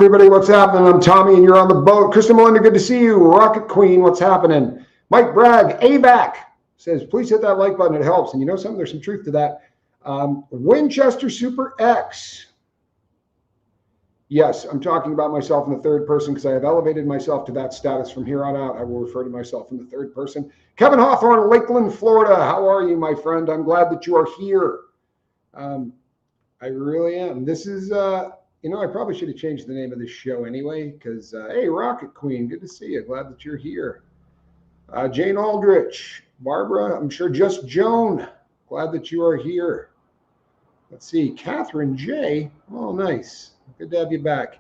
everybody, what's happening? I'm Tommy and you're on the boat. Kristen Melinda, good to see you. Rocket Queen, what's happening? Mike Bragg, AVAC, says, please hit that like button, it helps. And you know something, there's some truth to that. Winchester Super X. Yes, I'm talking about myself in the third person because I have elevated myself to that status. From here on out, I will refer to myself in the third person. Kevin Hawthorne, Lakeland, Florida. How are you, my friend? I'm glad that you are here. I really am. This is... I probably should have changed the name of this show anyway, because, hey, Rocket Queen, good to see you. Glad that you're here. Jane Aldrich, Barbara, I'm sure just Joan, glad that you are here. Let's see, Catherine J. Oh, nice. Good to have you back.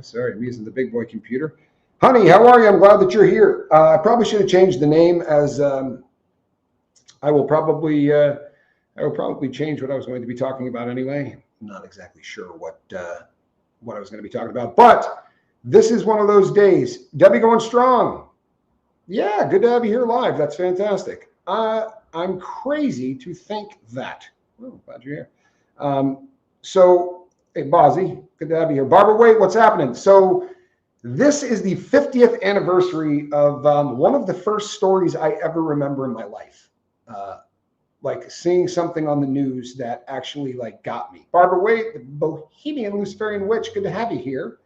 Sorry, I'm using the big boy computer. Honey, how are you? I'm glad that you're here. I probably should have changed the name, as I will probably change what I was going to be talking about anyway. I'm not exactly sure what I was going to be talking about, but this is one of those days. Debbie going strong. Yeah, good to have you here live. That's fantastic. I'm crazy to think that. Oh, glad you're here. Hey, Bozzy, good to have you here. Barbara, wait, what's happening? So this is the 50th anniversary of one of the first stories I ever remember in my life. Like seeing something on the news that actually like got me. Barbara Waite, the Bohemian Luciferian Witch, good to have you here.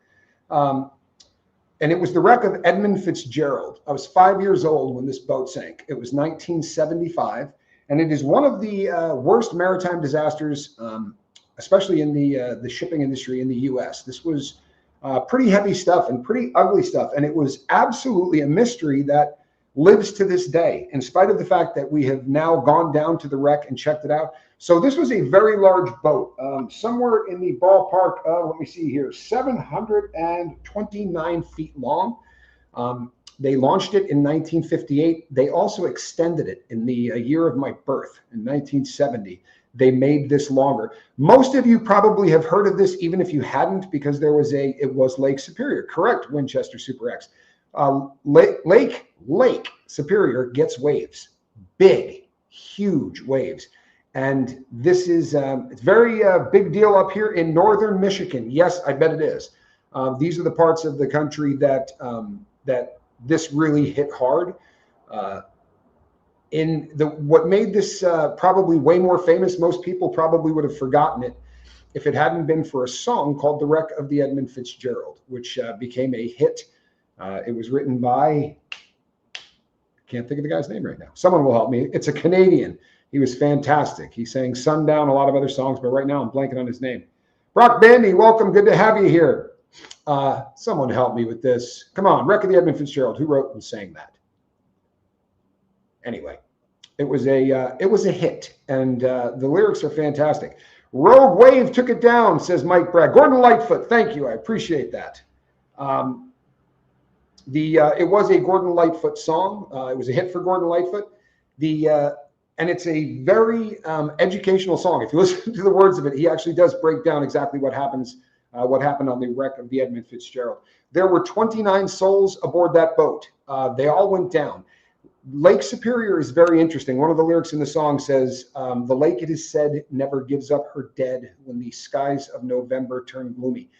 And it was the wreck of Edmund Fitzgerald. I was 5 years old when this boat sank. It was 1975, and it is one of the worst maritime disasters, especially in the shipping industry in the U.S. This was pretty heavy stuff and pretty ugly stuff, and it was absolutely a mystery that lives to this day, in spite of the fact that we have now gone down to the wreck and checked it out. So this was a very large boat, somewhere in the ballpark of, let me see here, 729 feet long. They launched it in 1958. They also extended it in the year of my birth, in 1970. They made this longer. Most of you probably have heard of this, even if you hadn't, because it was Lake Superior. Correct, Winchester Super X. Lake Superior gets waves, big, huge waves. And this is, it's very big deal up here in northern Michigan. Yes, I bet it is. These are the parts of the country that this really hit hard. What made this probably way more famous, most people probably would have forgotten it if it hadn't been for a song called The Wreck of the Edmund Fitzgerald, which became a hit. It was written by, can't think of the guy's name right now. Someone will help me. It's a Canadian. He was fantastic. He sang Sundown, a lot of other songs, but right now I'm blanking on his name. Brock Bandy, welcome. Good to have you here. Someone help me with this. Come on, Wreck of the Edmund Fitzgerald. Who wrote and sang that? Anyway, it was a hit, and the lyrics are fantastic. Rogue Wave took it down, says Mike Bragg. Gordon Lightfoot, thank you. I appreciate that. It was a Gordon Lightfoot song. It was a hit for Gordon Lightfoot. And it's a very educational song. If you listen to the words of it, he actually does break down exactly what happened on the wreck of the Edmund Fitzgerald. There were 29 souls aboard that boat. They all went down. Lake Superior is very interesting. One of the lyrics in the song says, the lake, it is said, never gives up her dead when the skies of November turn gloomy.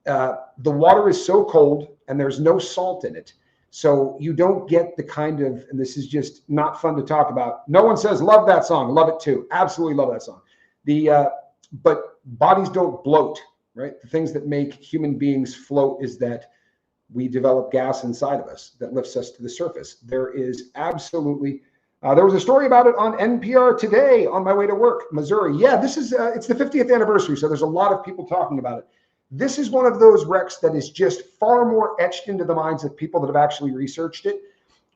The water is so cold and there's no salt in it. So you don't get the kind of, and this is just not fun to talk about. No one says, love that song. Love it too. Absolutely love that song. But bodies don't bloat, right? The things that make human beings float is that we develop gas inside of us that lifts us to the surface. There is absolutely, there was a story about it on NPR today on my way to work, Missouri. Yeah, this is, it's the 50th anniversary. So there's a lot of people talking about it. This is one of those wrecks that is just far more etched into the minds of people that have actually researched it.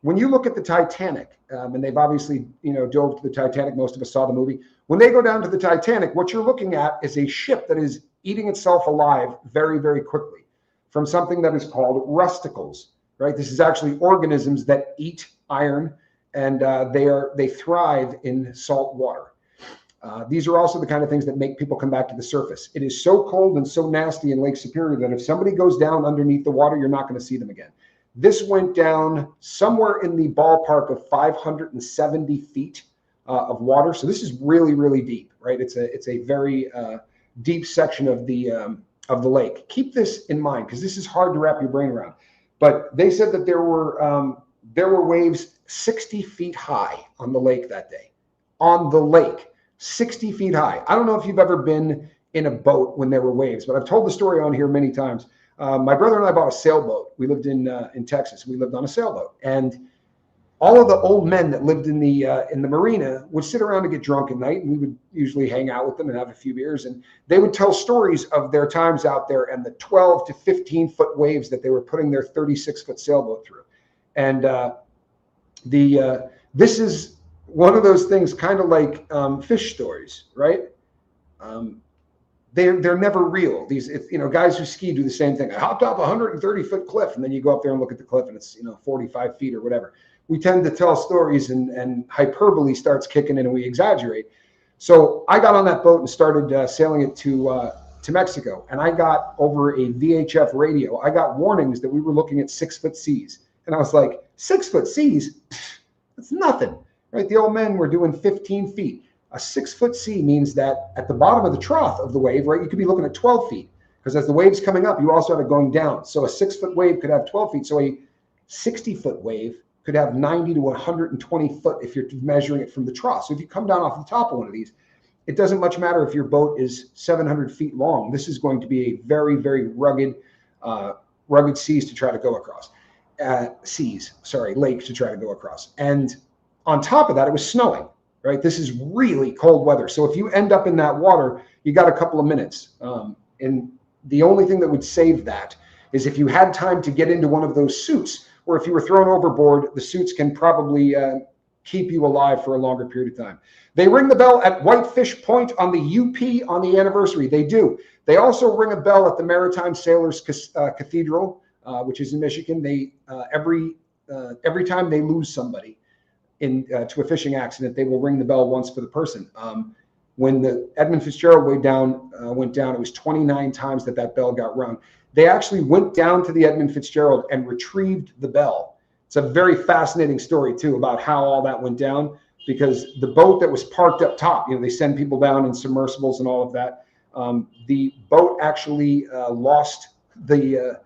When you look at the Titanic, and they've obviously, dove to the Titanic, most of us saw the movie. When they go down to the Titanic, what you're looking at is a ship that is eating itself alive very, very quickly from something that is called rusticles, right? This is actually organisms that eat iron, and they thrive in salt water. These are also the kind of things that make people come back to the surface. It is so cold and so nasty in Lake Superior that if somebody goes down underneath the water, you're not going to see them again. This went down somewhere in the ballpark of 570 feet of water. So this is really, really deep, right? It's a very deep section of the lake. Keep this in mind because this is hard to wrap your brain around. But they said that there were waves 60 feet high on the lake that day. On the lake, 60 feet high. I don't know if you've ever been in a boat when there were waves, but I've told the story on here many times. My brother and I bought a sailboat. We lived in Texas. We lived on a sailboat, and all of the old men that lived in the marina would sit around and get drunk at night, and we would usually hang out with them and have a few beers, and they would tell stories of their times out there and the 12 to 15 foot waves that they were putting their 36-foot sailboat through. And this is one of those things, kind of like fish stories, right? They're never real. These, guys who ski do the same thing. I hopped off a 130-foot cliff, and then you go up there and look at the cliff, and it's 45 feet or whatever. We tend to tell stories, and hyperbole starts kicking in, and we exaggerate. So I got on that boat and started sailing it to Mexico, and I got over a VHF radio. I got warnings that we were looking at 6-foot seas, and I was like, 6-foot seas? That's nothing, right? The old men were doing 15 feet. A 6-foot sea means that at the bottom of the trough of the wave, right, you could be looking at 12 feet, because as the wave's coming up, you also have it going down. So a 6-foot wave could have 12 feet. So a 60-foot wave could have 90 to 120 foot if you're measuring it from the trough. So if you come down off the top of one of these, it doesn't much matter if your boat is 700 feet long. This is going to be a very, very rugged seas to try to go across. Lake to try to go across. And on top of that, it was snowing, right? This is really cold weather. So if you end up in that water, you got a couple of minutes. And the only thing that would save that is if you had time to get into one of those suits, or if you were thrown overboard, the suits can probably keep you alive for a longer period of time. They ring the bell at Whitefish Point on the UP on the anniversary. They do. They also ring a bell at the Maritime Sailors Cathedral, which is in Michigan. They every time they lose somebody to a fishing accident, they will ring the bell once for the person. When the Edmund Fitzgerald went down, it was 29 times that bell got rung. They actually went down to the Edmund Fitzgerald and retrieved the bell. It's a very fascinating story too about how all that went down, because the boat that was parked up top, they send people down in submersibles and all of that. The boat actually lost their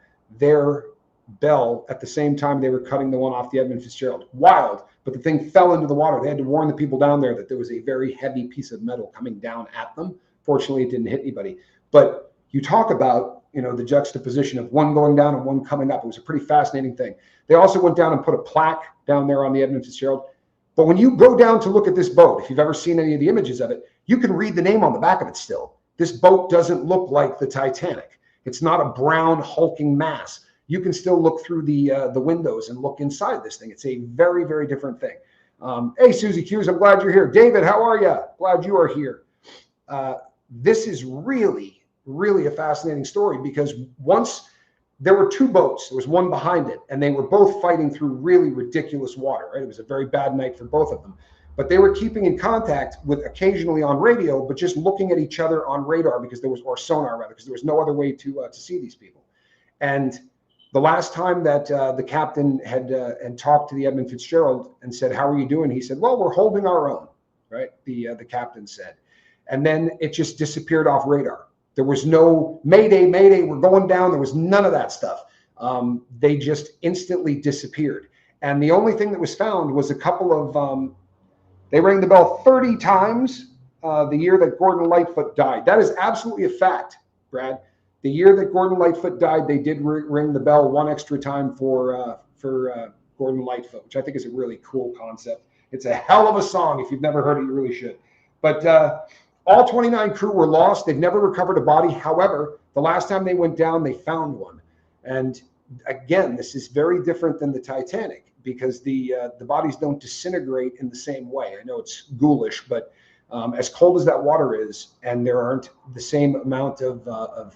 bell at the same time they were cutting the one off the Edmund Fitzgerald. Wild, but the thing fell into the water. They had to warn the people down there that there was a very heavy piece of metal coming down at them. Fortunately, it didn't hit anybody. But you talk about, the juxtaposition of one going down and one coming up. It was a pretty fascinating thing. They also went down and put a plaque down there on the Edmund Fitzgerald. But when you go down to look at this boat, if you've ever seen any of the images of it, you can read the name on the back of it still. This boat doesn't look like the Titanic. It's not a brown hulking mass. You can still look through the windows and look inside this thing. It's a very, very different thing. Hey, Susie Hughes, I'm glad you're here. David, how are you? Glad you are here. This is really, really a fascinating story, because once there were two boats, there was one behind it, and they were both fighting through really ridiculous water, right? It was a very bad night for both of them, but they were keeping in contact with occasionally on radio, but just looking at each other on radar or sonar rather, because there was no other way to see these people. And the last time that the captain had talked to the Edmund Fitzgerald and said, "How are you doing?" He said, "Well, we're holding our own," right? The captain said, and then it just disappeared off radar. There was no Mayday, Mayday, we're going down. There was none of that stuff. They just instantly disappeared. And the only thing that was found was a couple of, they rang the bell 30 times the year that Gordon Lightfoot died. That is absolutely a fact, Brad. The year that Gordon Lightfoot died, they did ring the bell one extra time for Gordon Lightfoot, which I think is a really cool concept. It's a hell of a song. If you've never heard it, you really should. But all 29 crew were lost. They've never recovered a body. However, the last time they went down, they found one. And again, this is very different than the Titanic, because the bodies don't disintegrate in the same way. I know it's ghoulish, but as cold as that water is, and there aren't the same amount of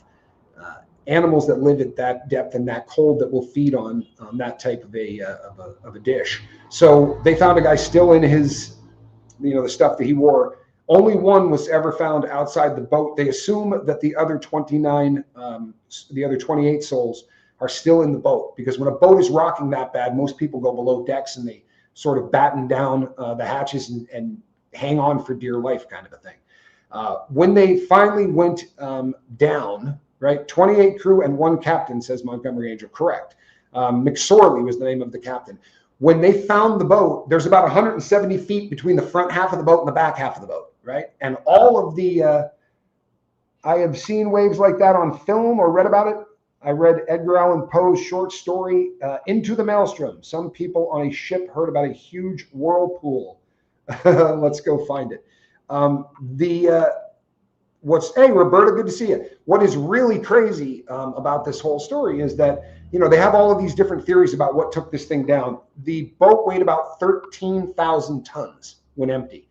animals that live at that depth and that cold that will feed on that type of a dish. So they found a guy still in his, the stuff that he wore. Only one was ever found outside the boat. They assume that the other 28 souls are still in the boat, because when a boat is rocking that bad, most people go below decks and they sort of batten down the hatches and hang on for dear life kind of a thing. When they finally went down, right, 28 crew and 1 captain, says Montgomery Angel, correct. McSorley was the name of the captain. When they found the boat, there's about 170 feet between the front half of the boat and the back half of the boat, right? And all of the, I have seen waves like that on film or read about it. I read Edgar Allan Poe's short story, Into the Maelstrom. Some people on a ship heard about a huge whirlpool. Let's go find it. Hey, Roberta, good to see you. What is really crazy about this whole story is that, they have all of these different theories about what took this thing down. The boat weighed about 13,000 tons when empty.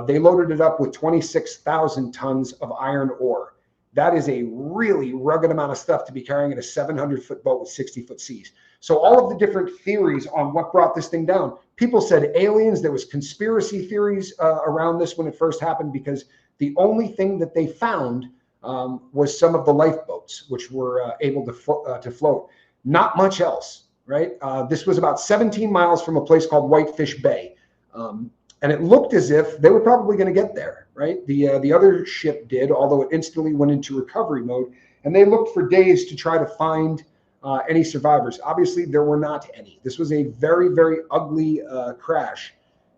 They loaded it up with 26,000 tons of iron ore. That is a really rugged amount of stuff to be carrying in a 700-foot boat with 60-foot seas. So all of the different theories on what brought this thing down, people said aliens. There was conspiracy theories around this when it first happened, because the only thing that they found was some of the lifeboats, which were able to float. Not much else, right? This was about 17 miles from a place called Whitefish Bay. And it looked as if they were probably going to get there, right? The other ship did, although it instantly went into recovery mode. And they looked for days to try to find any survivors. Obviously, there were not any. This was a very, very ugly crash.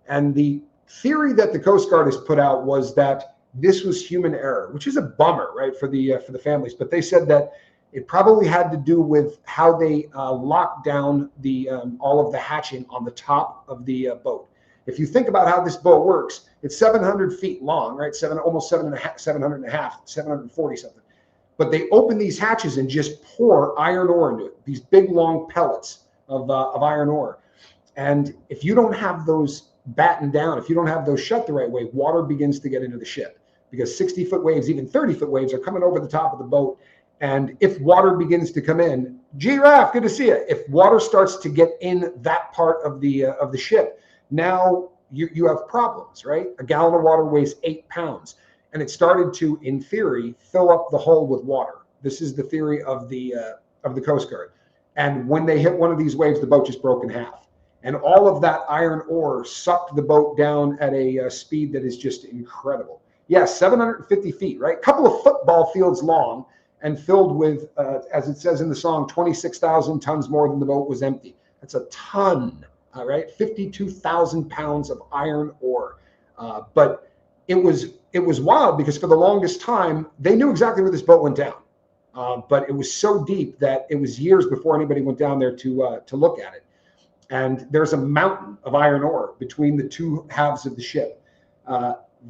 And the theory that the Coast Guard has put out was that this was human error, which is a bummer, right, for the families. But they said that it probably had to do with how they locked down all of the hatching on the top of the boat. If you think about how this boat works, it's 700 feet long, right? 740 something. But they open these hatches and just pour iron ore into it, these big long pellets of iron ore. And if you don't have those battened down, if you don't have those shut the right way, water begins to get into the ship, because 60-foot waves, even 30-foot waves, are coming over the top of the boat. And if water begins to come in, Giraffe, good to see you. If water starts to get in that part of the ship, now you have problems, right? A gallon of water weighs 8 pounds, and it started to, in theory, fill up the hull with water. This is the theory of the Coast Guard. And when they hit one of these waves, the boat just broke in half, and all of that iron ore sucked the boat down at a speed that is just incredible. Yeah, 750 feet, right? A couple of football fields long, and filled with, as it says in the song, 26,000 tons more than the boat was empty. That's a ton, all right? 52,000 pounds of iron ore. But it was wild, because for the longest time, they knew exactly where this boat went down. But it was so deep that it was years before anybody went down there to look at it. And there's a mountain of iron ore between the two halves of the ship.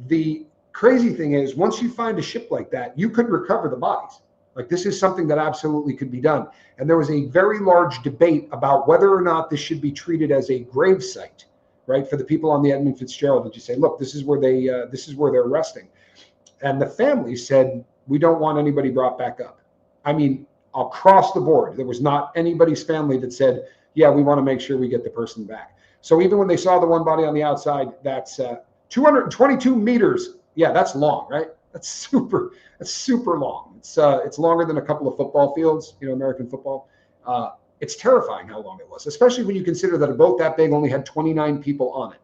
The crazy thing is, once you find a ship like that, you could recover the bodies. Like, this is something that absolutely could be done. And there was a very large debate about whether or not this should be treated as a grave site, right, for the people on the Edmund Fitzgerald. That you say, look, this is where they're resting. And the family said, we don't want anybody brought back up. I mean, across the board, there was not anybody's family that said, yeah, we want to make sure we get the person back. So even when they saw the one body on the outside, that's 222 meters. Yeah, that's long, right? That's super long. It's longer than a couple of football fields, American football. It's terrifying how long it was, especially when you consider that a boat that big only had 29 people on it.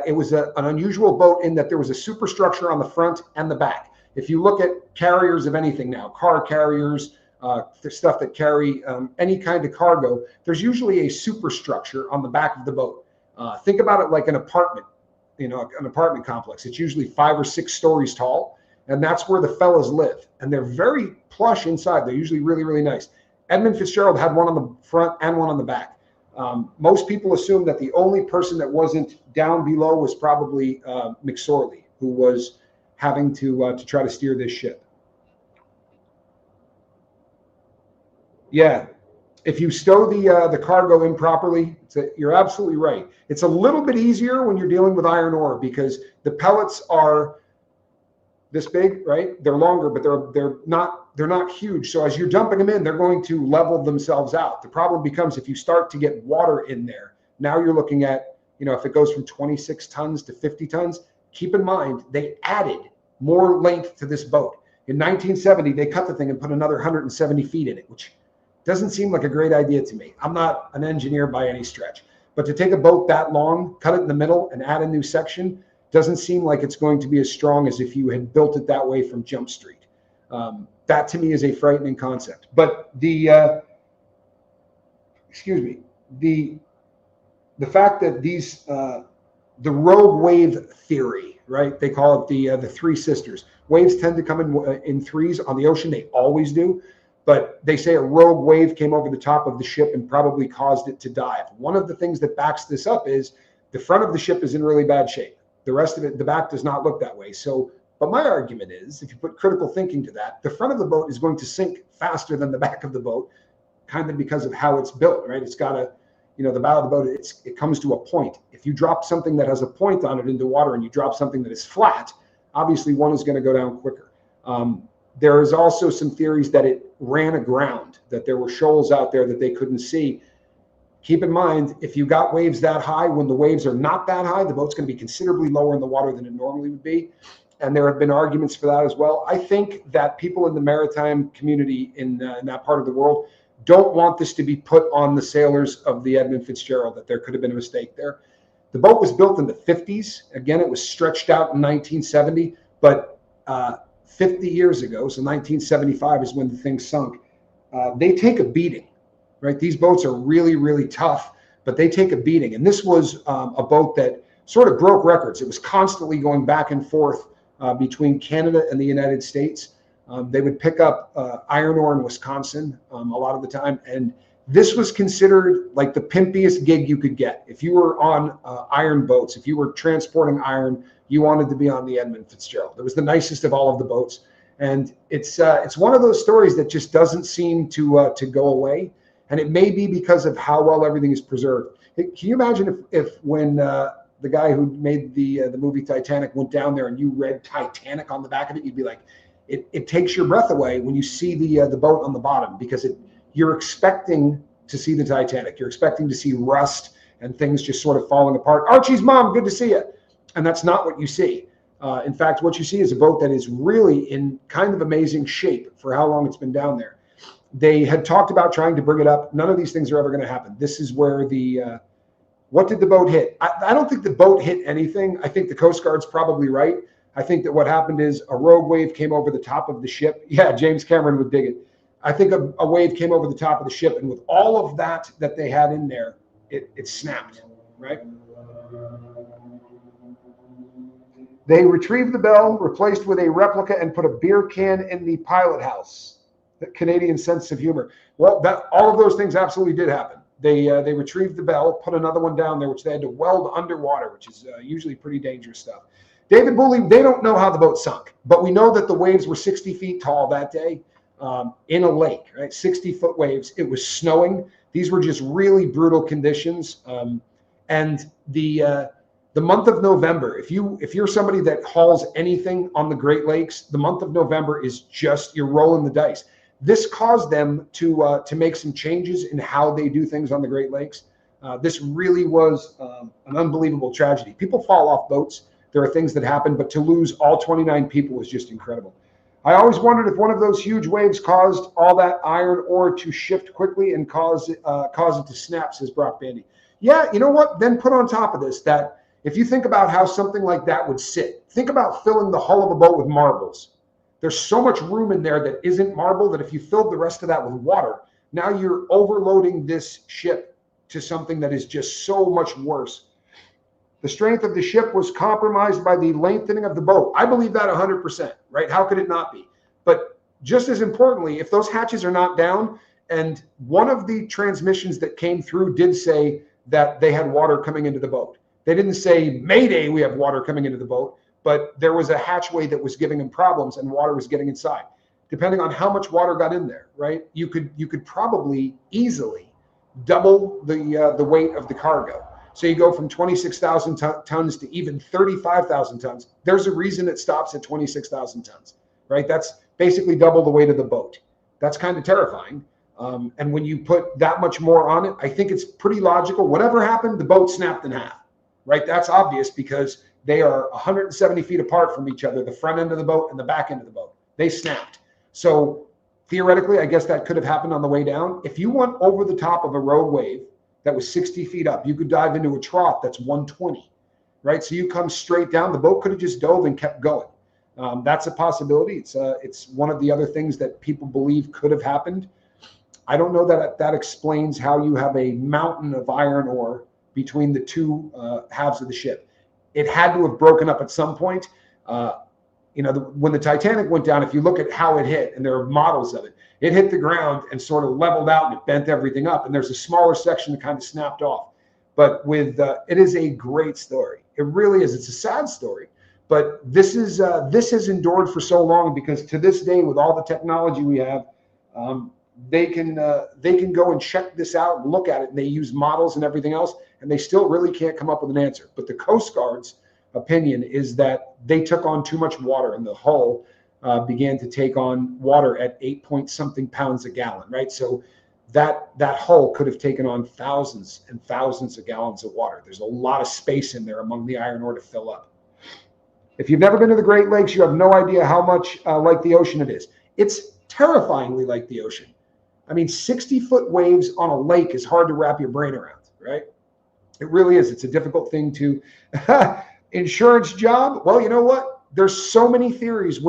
It was an unusual boat in that there was a superstructure on the front and the back. If you look at carriers of anything now, car carriers, the stuff that carry any kind of cargo, there's usually a superstructure on the back of the boat. Think about it like an apartment. An apartment complex. It's usually 5 or 6 stories tall, and that's where the fellas live. And they're very plush inside. They're usually really, really nice. Edmund Fitzgerald had one on the front and one on the back. Most people assume that the only person that wasn't down below was probably McSorley, who was having to try to steer this ship. Yeah. If you stow the cargo improperly, you're absolutely right. It's a little bit easier when you're dealing with iron ore, because the pellets are this big, right? They're longer, but they're not huge. So as you're dumping them in, they're going to level themselves out. The problem becomes if you start to get water in there. Now you're looking at, if it goes from 26 tons to 50 tons, keep in mind they added more length to this boat. In 1970, they cut the thing and put another 170 feet in it, which doesn't seem like a great idea to me. I'm not an engineer by any stretch, but to take a boat that long, cut it in the middle, and add a new section doesn't seem like it's going to be as strong as if you had built it that way from Jump Street. That to me is a frightening concept. But the fact that these the rogue wave theory, right? They call it the three sisters. Waves tend to come in threes on the ocean. They always do. But they say a rogue wave came over the top of the ship and probably caused it to dive. One of the things that backs this up is the front of the ship is in really bad shape. The rest of it, the back does not look that way. So, but my argument is, if you put critical thinking to that, the front of the boat is going to sink faster than the back of the boat, kind of because of how it's built, right? It's got a, the bow of the boat, it comes to a point. If you drop something that has a point on it into water and you drop something that is flat, obviously one is going to go down quicker. There is also some theories that it ran aground, that there were shoals out there that they couldn't see. Keep in mind, if you got waves that high, when the waves are not that high, the boat's going to be considerably lower in the water than it normally would be. And there have been arguments for that as well. I think that people in the maritime community in that part of the world don't want this to be put on the sailors of the Edmund Fitzgerald, that there could have been a mistake there. The boat was built in the 50s. Again, it was stretched out in 1970, but 50 years ago, so 1975 is when the thing sunk. They take a beating, right? These boats are really, really tough, but they take a beating. And this was a boat that sort of broke records. It was constantly going back and forth between Canada and the United States. They would pick up iron ore in Wisconsin a lot of the time. And this was considered like the pimpiest gig you could get. If you were on iron boats, if you were transporting iron, you wanted to be on the Edmund Fitzgerald. It was the nicest of all of the boats. And it's one of those stories that just doesn't seem to go away. And it may be because of how well everything is preserved. Can you imagine if when the guy who made the movie Titanic went down there and you read Titanic on the back of it, you'd be like, it takes your breath away when you see the boat on the bottom, because you're expecting to see the Titanic. You're expecting to see rust and things just sort of falling apart. Archie's mom, good to see you. And that's not what you see. In fact, what you see is a boat that is really in kind of amazing shape for how long it's been down there. They had talked about trying to bring it up. None of these things are ever going to happen. This is where what did the boat hit? I don't think the boat hit anything. I think the Coast Guard's probably right. I think that what happened is a rogue wave came over the top of the ship. Yeah, James Cameron would dig it. I think a wave came over the top of the ship, and with all of that they had in there, it snapped, right? They retrieved the bell, replaced with a replica, and put a beer can in the pilot house. The Canadian sense of humor. Well, all of those things absolutely did happen. They retrieved the bell, put another one down there, which they had to weld underwater, which is usually pretty dangerous stuff. David Booley, they don't know how the boat sunk, but we know that the waves were 60 feet tall that day in a lake, right? 60-foot waves. It was snowing. These were just really brutal conditions. And the month of November, if you're somebody that hauls anything on the Great Lakes, the month of November is just, you're rolling the dice. This caused them to make some changes in how they do things on the Great Lakes. This really was an unbelievable tragedy. People fall off boats. There are things that happen, but to lose all 29 people was just incredible. I always wondered if one of those huge waves caused all that iron ore to shift quickly and cause it to snap, says Brock Bandy. Yeah, you know what? Then put on top of this that if you think about how something like that would sit, think about filling the hull of a boat with marbles. There's so much room in there that isn't marble that if you filled the rest of that with water, now you're overloading this ship to something that is just so much worse. The strength of the ship was compromised by the lengthening of the boat. I believe that 100%, right? How could it not be? But just as importantly, if those hatches are not down, and one of the transmissions that came through did say that they had water coming into the boat. They didn't say, Mayday, we have water coming into the boat, but there was a hatchway that was giving them problems and water was getting inside. Depending on how much water got in there, right? You could probably easily double the weight of the cargo. So you go from 26,000 tons to even 35,000 tons. There's a reason it stops at 26,000 tons, right? That's basically double the weight of the boat. That's kind of terrifying. And when you put that much more on it, I think it's pretty logical. Whatever happened, the boat snapped in half, right? That's obvious because they are 170 feet apart from each other, the front end of the boat and the back end of the boat. They snapped. So theoretically, I guess that could have happened on the way down. If you went over the top of a rogue wave that was 60 feet up, you could dive into a trough that's 120, right? So you come straight down. The boat could have just dove and kept going. That's a possibility. It's one of the other things that people believe could have happened. I don't know that that explains how you have a mountain of iron ore between the two halves of the ship. It had to have broken up at some point. When the Titanic went down, if you look at how it hit, and there are models of it, it hit the ground and sort of leveled out and it bent everything up. And there's a smaller section that kind of snapped off. But it is a great story. It really is. It's a sad story. But this has endured for so long, because to this day, with all the technology we have, they can go and check this out and look at it, and they use models and everything else, and they still really can't come up with an answer. But the Coast Guard's opinion is that they took on too much water, and the hull began to take on water at 8-point-something pounds a gallon, right? So that hull could have taken on thousands and thousands of gallons of water. There's a lot of space in there among the iron ore to fill up. If you've never been to the Great Lakes, you have no idea how much like the ocean it is. It's terrifyingly like the ocean. I mean, 60-foot waves on a lake is hard to wrap your brain around, right? It really is. It's a difficult thing to insurance job. Well, you know what? There's so many theories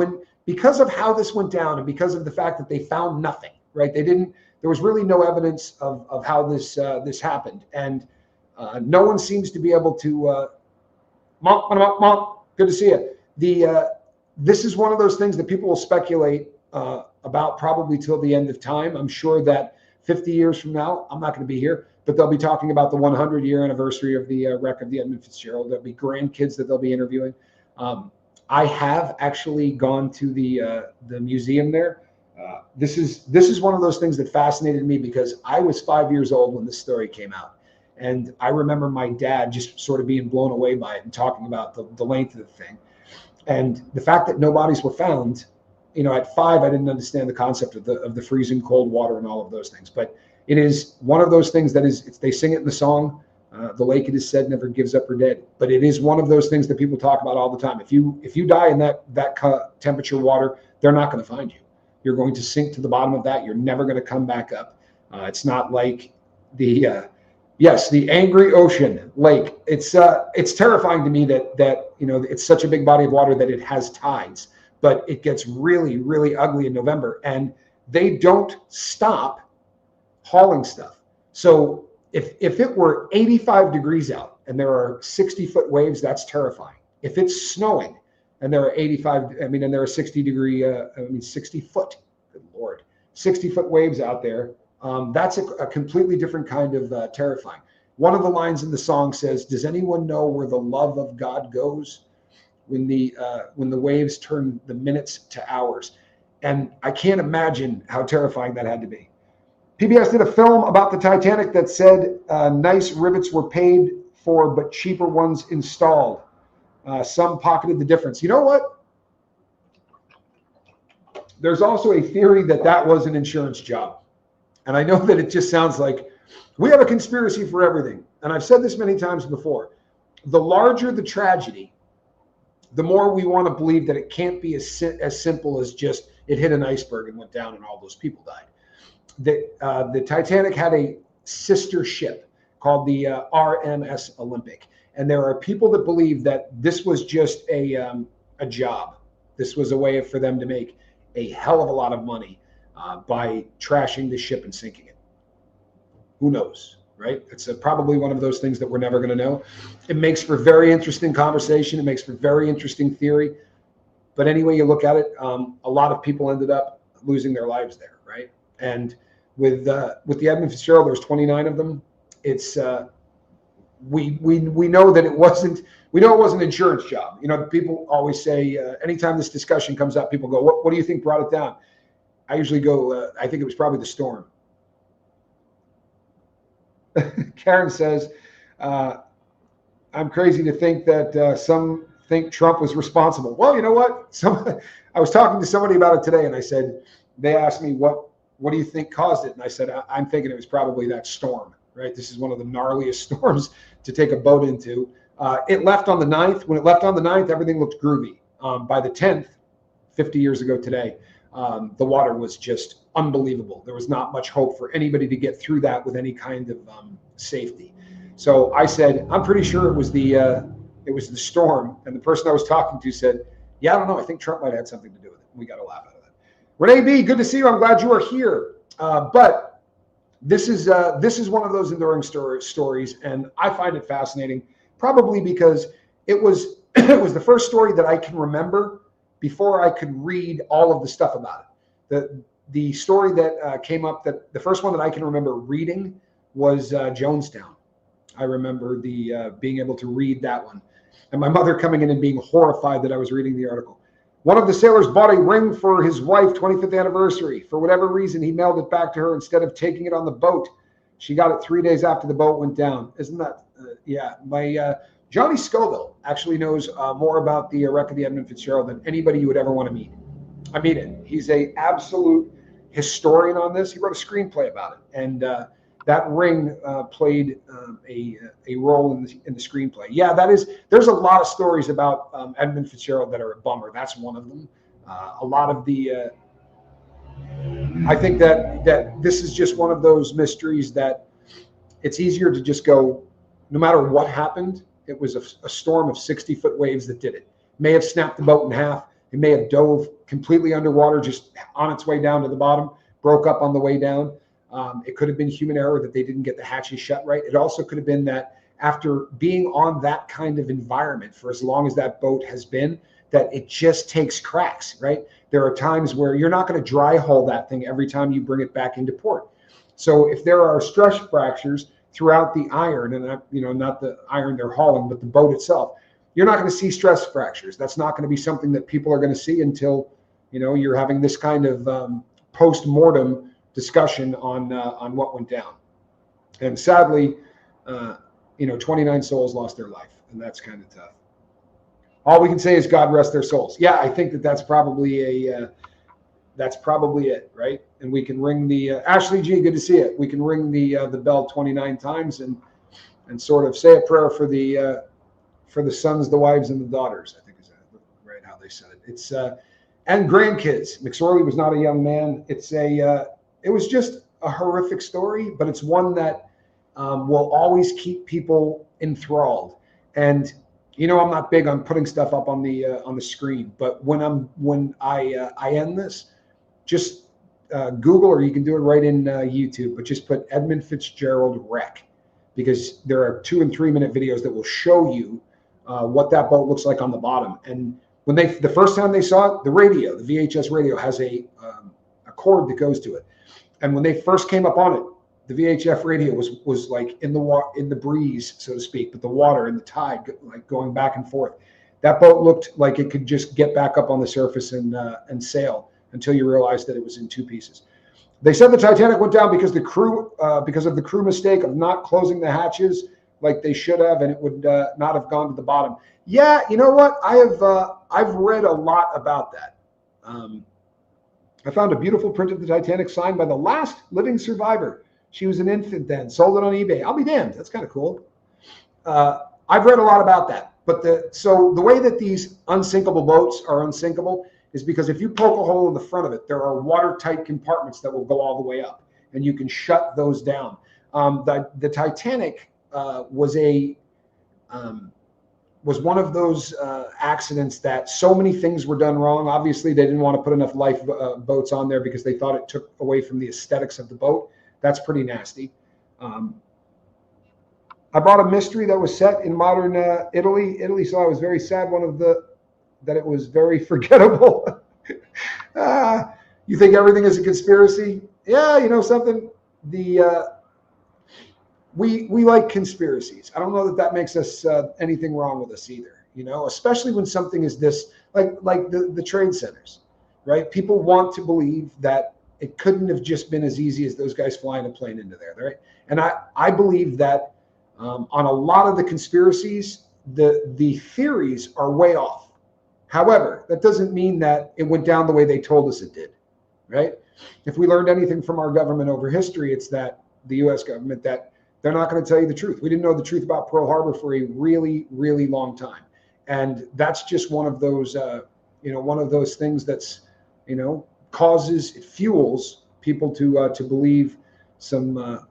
because of how this went down, and because of the fact that they found nothing, right? There was really no evidence of how this happened. And no one seems to be able to, good to see you. This is one of those things that people will speculate about probably till the end of time. I'm sure that 50 years from now, I'm not going to be here, but they'll be talking about the 100-year anniversary of the wreck of the Edmund Fitzgerald. There'll be grandkids that they'll be interviewing. I have actually gone to the museum there. This is one of those things that fascinated me, because I was 5 years old when this story came out. And I remember my dad just sort of being blown away by it and talking about the length of the thing. And the fact that no bodies were found, at 5, I didn't understand the concept of the freezing cold water and all of those things. But it is one of those things that they sing it in the song, the lake, it is said, never gives up her dead. But it is one of those things that people talk about all the time. If you die in that temperature water, they're not going to find you. You're going to sink to the bottom of that. You're never going to come back up. It's not like the angry ocean lake. It's terrifying to me that it's such a big body of water that it has tides, but it gets really, really ugly in November, and they don't stop hauling stuff. So if it were 85 degrees out and there are 60-foot waves, that's terrifying. If it's snowing and there are 60-foot, good Lord, 60-foot waves out there, that's a completely different kind of terrifying. One of the lines in the song says, "Does anyone know where the love of God goes when the waves turn the minutes to hours?" And I can't imagine how terrifying that had to be. PBS did a film about the Titanic that said nice rivets were paid for, but cheaper ones installed. Some pocketed the difference. You know what? There's also a theory that was an insurance job. And I know that it just sounds like we have a conspiracy for everything. And I've said this many times before. The larger the tragedy, the more we want to believe that it can't be as simple as just it hit an iceberg and went down and all those people died. The Titanic had a sister ship called the RMS Olympic. And there are people that believe that this was just a job. This was a way for them to make a hell of a lot of money by trashing the ship and sinking it. Who knows, right? It's probably one of those things that we're never going to know. It makes for very interesting conversation. It makes for very interesting theory. But any way you look at it, a lot of people ended up losing their lives there, right? And with the Edmund Fitzgerald, there was 29 of them. It's we know that it wasn't. We know it was an insurance job. People always say anytime this discussion comes up, people go, "What do you think brought it down?" I usually go, "I think it was probably the storm." Karen says, "I'm crazy to think that some think Trump was responsible." Well, you know what? I was talking to somebody about it today, and I said, they asked me, what do you think caused it? And I said, I'm thinking it was probably that storm, right? This is one of the gnarliest storms to take a boat into. It left on the 9th. When it left on the 9th, everything looked groovy. By the 10th, 50 years ago today, the water was just unbelievable. There was not much hope for anybody to get through that with any kind of safety. So I said, I'm pretty sure it was the it was the storm. And the person I was talking to said, yeah, I don't know. I think Trump might have had something to do with it. We got a laugh out of that. Renee B, good to see you. I'm glad you are here. But this is one of those enduring stories, and I find it fascinating, probably because it was it was the first story that I can remember before I could read all of the stuff about it. The story that came up, that the first one that I can remember reading was Jonestown. I remember being able to read that one, and my mother coming in and being horrified that I was reading the article. One of the sailors bought a ring for his wife 25th anniversary. For whatever reason, he mailed it back to her instead of taking it on the boat. She got it 3 days after the boat went down. Isn't that, yeah. My Johnny Scoville actually knows more about the wreck of the Edmund Fitzgerald than anybody you would ever want to meet. I mean it. He's a absolute historian on this. He wrote a screenplay about it. And that ring played a role in the screenplay. Yeah, there's a lot of stories about Edmund Fitzgerald that are a bummer. That's one of them. A lot of the, I think that this is just one of those mysteries that it's easier to just go, no matter what happened, it was a storm of 60-foot waves that did it. It may have snapped the boat in half. It may have dove completely underwater, just on its way down to the bottom, broke up on the way down. It could have been human error that they didn't get the hatches shut right. It also could have been that after being on that kind of environment for as long as that boat has been, that it just takes cracks, right? There are times where you're not going to dry hull that thing every time you bring it back into port. So if there are stress fractures throughout the iron, and not the iron they're hauling, but the boat itself, you're not going to see stress fractures. That's not going to be something that people are going to see until, you're having this kind of post-mortem discussion on what went down. And sadly, 29 souls lost their life, and that's kind of tough. All we can say is God rest their souls. Yeah, I think that's probably that's probably it, right? And we can ring the Ashley G, good to see it. We can ring the bell 29 times and sort of say a prayer for the sons, the wives, and the daughters. I think is right how they said it. It's and grandkids. McSorley was not a young man. It was just a horrific story, but it's one that will always keep people enthralled. And I'm not big on putting stuff up on the screen, but when I end this, just Google, or you can do it right in YouTube, but just put Edmund Fitzgerald wreck, because there are 2 and 3 minute videos that will show you what that boat looks like on the bottom. And when the first time they saw it, the VHS radio has a cord that goes to it. And when they first came up on it, the VHF radio was like in the breeze, so to speak, but the water and the tide like going back and forth. That boat looked like it could just get back up on the surface and sail, until you realized that it was in 2 pieces. They said the Titanic went down because of the crew mistake of not closing the hatches like they should have, and it would not have gone to the bottom. Yeah, you know what? I've read a lot about that. I found a beautiful print of the Titanic signed by the last living survivor. She was an infant then, sold it on eBay. I'll be damned. That's kind of cool. I've read a lot about that. But so the way that these unsinkable boats are unsinkable is because if you poke a hole in the front of it, there are watertight compartments that will go all the way up, and you can shut those down. The Titanic was one of those accidents that so many things were done wrong. Obviously, they didn't want to put enough lifeboats on there because they thought it took away from the aesthetics of the boat. That's pretty nasty. I bought a mystery that was set in modern Italy, so I was very sad that it was very forgettable. You think everything is a conspiracy? Yeah, you know something? We like conspiracies. I don't know that makes us anything wrong with us either, especially when something is this, like the trade centers, right? People want to believe that it couldn't have just been as easy as those guys flying a plane into there, right? And I believe that on a lot of the conspiracies, the theories are way off. However, that doesn't mean that it went down the way they told us it did, right? If we learned anything from our government over history, it's that the U.S. government, that they're not going to tell you the truth. We didn't know the truth about Pearl Harbor for a really, really long time. And that's just one of those, one of those things that's, it fuels people to believe some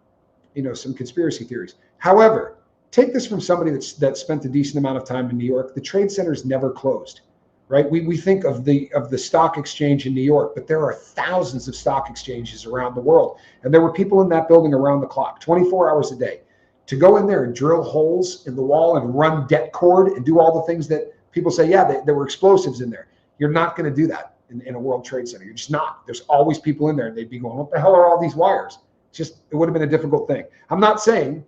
conspiracy theories. However, take this from somebody that spent a decent amount of time in New York. The trade centers never closed, right? We think of the stock exchange in New York, but there are thousands of stock exchanges around the world. And there were people in that building around the clock, 24 hours a day. To go in there and drill holes in the wall and run det cord and do all the things that people say, yeah, there were explosives in there. You're not going to do that in a World Trade Center. You're just not. There's always people in there, and they'd be going, what the hell are all these wires? It would have been a difficult thing. I'm not saying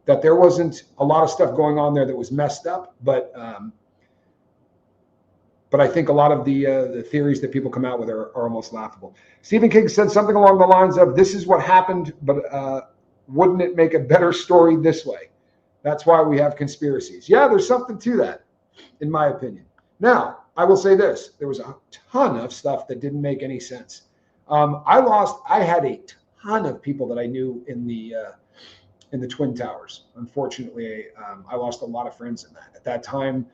that there wasn't a lot of stuff going on there that was messed up, but I think a lot of the theories that people come out with are almost laughable. Stephen King said something along the lines of, this is what happened, but wouldn't it make a better story this way? That's why we have conspiracies. Yeah, there's something to that, in my opinion. Now, I will say this. There was a ton of stuff that didn't make any sense. I had a ton of people that I knew in the Twin Towers. Unfortunately, I lost a lot of friends in that. At that time,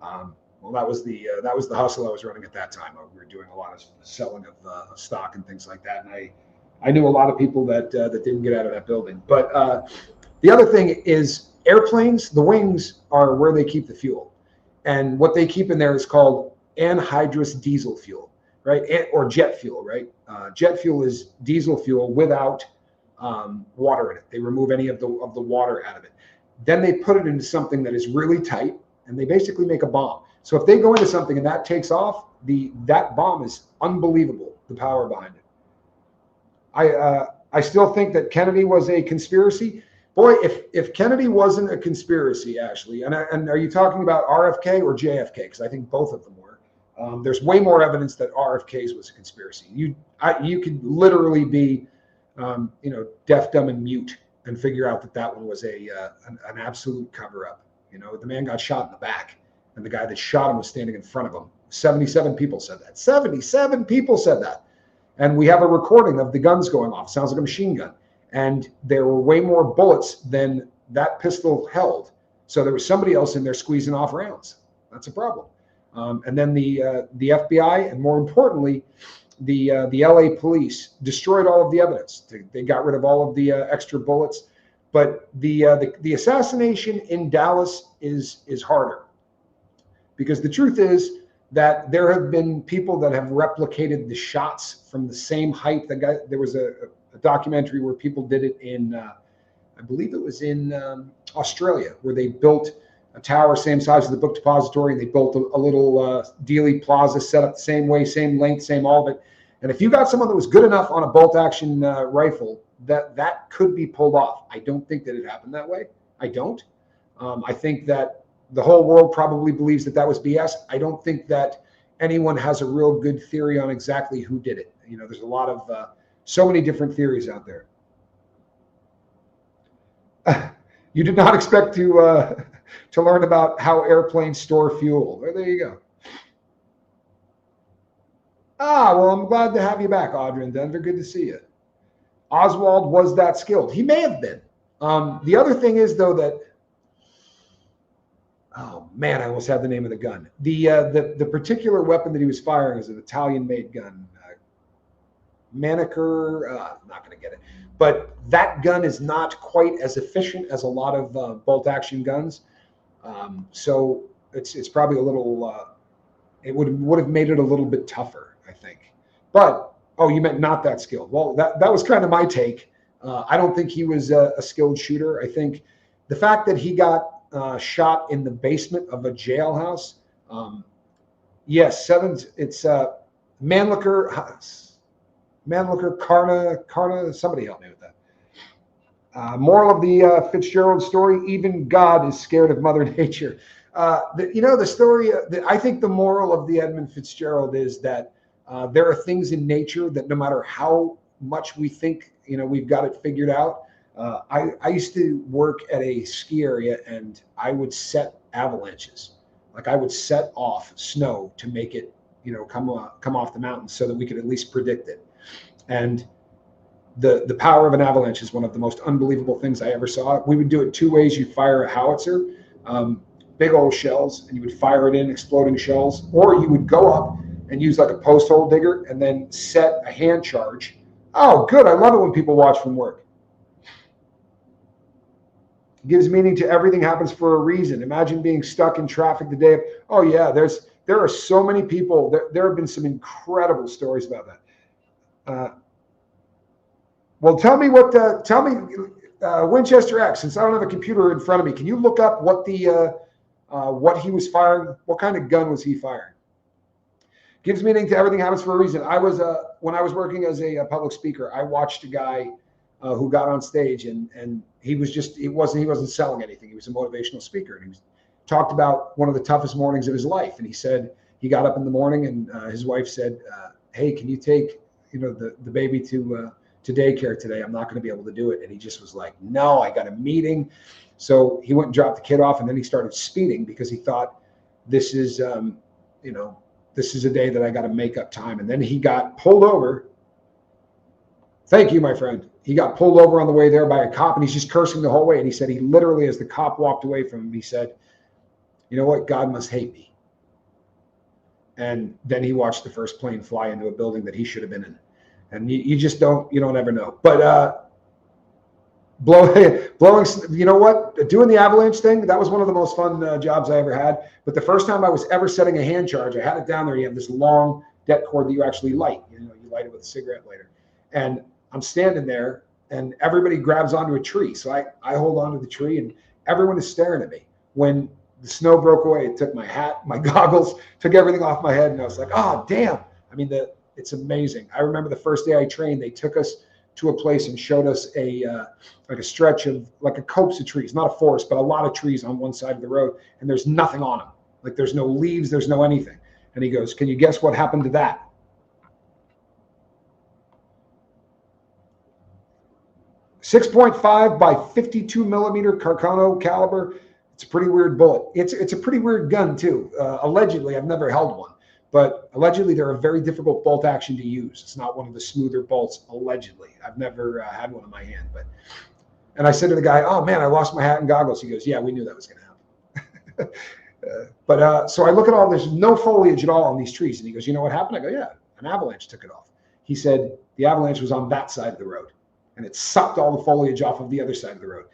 well, that was the hustle I was running at that time. We were doing a lot of selling of stock and things like that, and I knew a lot of people that didn't get out of that building. But the other thing is airplanes. The wings are where they keep the fuel, and what they keep in there is called anhydrous diesel fuel, right? Or jet fuel, right? Jet fuel is diesel fuel without water in it. They remove any of the water out of it. Then they put it into something that is really tight, and they basically make a bomb. So if they go into something and that takes off, that bomb is unbelievable, the power behind it. I still think that Kennedy was a conspiracy. Boy, if Kennedy wasn't a conspiracy, Ashley, and are you talking about RFK or JFK? Because I think both of them were. There's way more evidence that RFK's was a conspiracy. You could literally be, deaf, dumb, and mute and figure out that one was an absolute cover-up. The man got shot in the back, and the guy that shot him was standing in front of him. 77 people said that. 77 people said that. And we have a recording of the guns going off. It sounds like a machine gun. And there were way more bullets than that pistol held. So there was somebody else in there squeezing off rounds. That's a problem. And then the FBI, and more importantly, the LA police destroyed all of the evidence. They got rid of all of the extra bullets. But the assassination in Dallas is harder, because the truth is that there have been people that have replicated the shots from the same height. There was a documentary where people did it in, I believe it was in Australia, where they built a tower same size as the book depository, and they built a little Dealey Plaza set up the same way, same length, same all of it. And if you got someone that was good enough on a bolt action rifle, that could be pulled off. I don't think that it happened that way. I don't. I think that the whole world probably believes that was BS. I don't think that anyone has a real good theory on exactly who did it. There's a lot of so many different theories out there. You did not expect to learn about how airplanes store fuel. There you go. Well, I'm glad to have you back, Audrey in Denver. Good to see you. Oswald was that skilled. He may have been. The other thing is, though, that, oh man, I almost had the name of the gun. The particular weapon that he was firing is an Italian-made gun. Mannlicher, I'm not going to get it. But that gun is not quite as efficient as a lot of bolt-action guns. So it's probably a little, it would have made it a little bit tougher, I think. But, oh, you meant not that skilled. Well, that was kind of my take. I don't think he was a skilled shooter. I think the fact that he got shot in the basement of a jailhouse, yes, it's Mannlicher, Karna, somebody help me with that. Moral of the Fitzgerald story, even God is scared of Mother Nature. The story, I think the moral of the Edmund Fitzgerald is that there are things in nature that no matter how much we think, we've got it figured out. I used to work at a ski area, and I would set avalanches. Like I would set off snow to make it, come off the mountain so that we could at least predict it. And the power of an avalanche is one of the most unbelievable things I ever saw. We would do it two ways. You fire a howitzer, big old shells, and you would fire it in, exploding shells, or you would go up and use like a post hole digger and then set a hand charge. Oh, good. I love it when people watch from work. Gives meaning to everything happens for a reason. Imagine being stuck in traffic the day of, oh yeah, there are so many people. There have been some incredible stories about that. Well, tell me Winchester X. Since I don't have a computer in front of me, can you look up what what he was firing? What kind of gun was he firing? Gives meaning to everything happens for a reason. When I was working as a public speaker, I watched a guy who got on stage and he wasn't selling anything. He was a motivational speaker, and he talked about one of the toughest mornings of his life. And he said he got up in the morning and his wife said, "Hey, can you take the baby to daycare today? I'm not going to be able to do it." And he just was like, "No, I got a meeting." So he went and dropped the kid off, and then he started speeding because he thought, this is this is a day that I got to make up time. And then he got pulled over. Thank you, my friend. He got pulled over on the way there by a cop, and he's just cursing the whole way. And he said he literally, as the cop walked away from him, he said, "You know what? God must hate me." And then he watched the first plane fly into a building that he should have been in. And you don't ever know. But blowing, you know what? Doing the avalanche thing, that was one of the most fun jobs I ever had. But the first time I was ever setting a hand charge, I had it down there. You have this long det cord that you actually light. You light it with a cigarette lighter. And I'm standing there, and everybody grabs onto a tree. So I hold onto the tree, and everyone is staring at me. When the snow broke away, it took my hat, my goggles, took everything off my head, and I was like, oh, damn. I mean, it's amazing. I remember the first day I trained, they took us to a place and showed us a stretch of like a copse of trees, not a forest, but a lot of trees on one side of the road, and there's nothing on them. Like there's no leaves, there's no anything. And he goes, "Can you guess what happened to that?" 6.5 by 52 millimeter Carcano caliber. It's a pretty weird bullet. It's a pretty weird gun too. Allegedly, I've never held one, but allegedly they're a very difficult bolt action to use. It's not one of the smoother bolts. Allegedly, I've never had one in my hand. And I said to the guy, "Oh man, I lost my hat and goggles." He goes, "Yeah, we knew that was going to happen." So I look at all. There's no foliage at all on these trees, and he goes, "You know what happened?" I go, "Yeah, an avalanche took it off." He said the avalanche was on that side of the road, and it sucked all the foliage off of the other side of the road.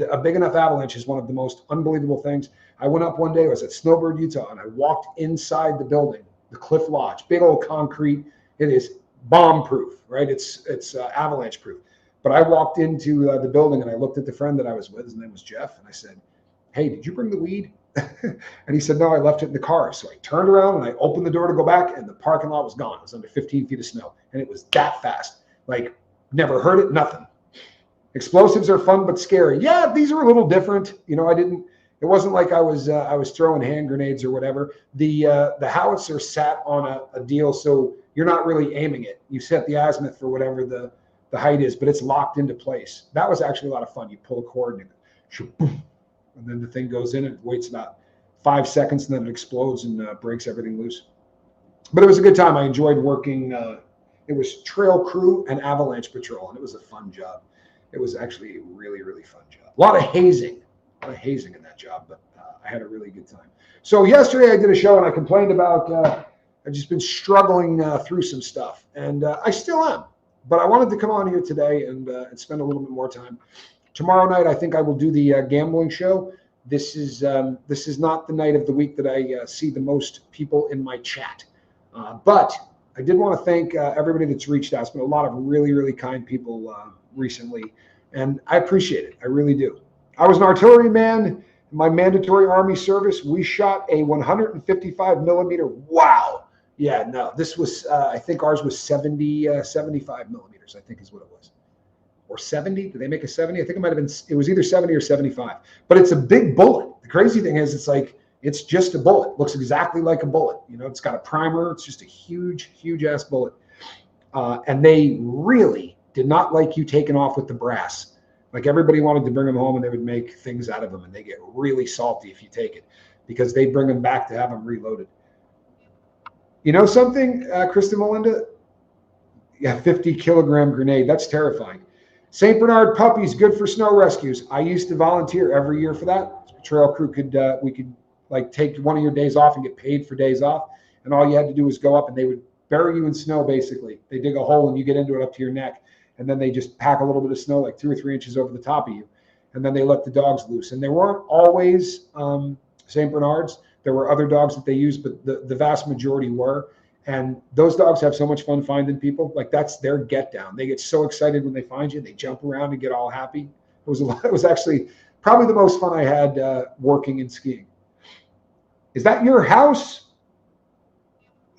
A big enough avalanche is one of the most unbelievable things. I went up one day, I was at Snowbird, Utah, and I walked inside the building, the Cliff Lodge, big old concrete. It is bomb proof, right? It's avalanche proof. But I walked into the building and I looked at the friend that I was with. His name was Jeff. And I said, "Hey, did you bring the weed?" And he said, "No, I left it in the car." So I turned around and I opened the door to go back, and the parking lot was gone. It was under 15 feet of snow. And it was that fast. Like, never heard it, nothing. Explosives are fun but scary. Yeah, these are a little different. It wasn't like I was throwing hand grenades or whatever. The howitzer sat on a deal, so you're not really aiming it. You set the azimuth for whatever the height is, but it's locked into place. That was actually a lot of fun. You pull a cord and then the thing goes in and it waits about 5 seconds, and then it explodes and breaks everything loose. But it was a good time. I enjoyed working. It was trail crew and avalanche patrol, and it was a fun job. It was actually a really, really fun job. A lot of hazing in that job, but I had a really good time. So yesterday I did a show and I complained about, I've just been struggling through some stuff, and I still am, but I wanted to come on here today and spend a little bit more time. Tomorrow night, I think I will do the gambling show. This is not the night of the week that I see the most people in my chat, but I did want to thank everybody that's reached out. It's been a lot of really, really kind people recently, and I appreciate it. I really do. I was an artilleryman in my mandatory Army service. We shot a 155 millimeter. Wow. Yeah, no, this was, I think ours was 75 millimeters, I think is what it was. Or 70? Did they make a 70? I think it was either 70 or 75. But it's a big bullet. The crazy thing is, it's just a bullet. Looks exactly like a bullet. It's got a primer. It's just a huge, huge ass bullet. And they really did not like you taking off with the brass. Like, everybody wanted to bring them home and they would make things out of them, and they get really salty if you take it, because they bring them back to have them reloaded. You know something, Krista Melinda? Yeah, 50 kilogram grenade. That's terrifying. St. Bernard puppies, good for snow rescues. I used to volunteer every year for that. Trail crew we could like take one of your days off and get paid for days off. And all you had to do was go up and they would bury you in snow, basically. They dig a hole and you get into it up to your neck. And then they just pack a little bit of snow, like 2 or 3 inches over the top of you. and then they let the dogs loose. And they weren't always St. Bernards. There were other dogs that they used, but the vast majority were. And those dogs have so much fun finding people. Like, that's their get down. They get so excited when they find you. They jump around and get all happy. It was actually probably the most fun I had working and skiing. Is that your house?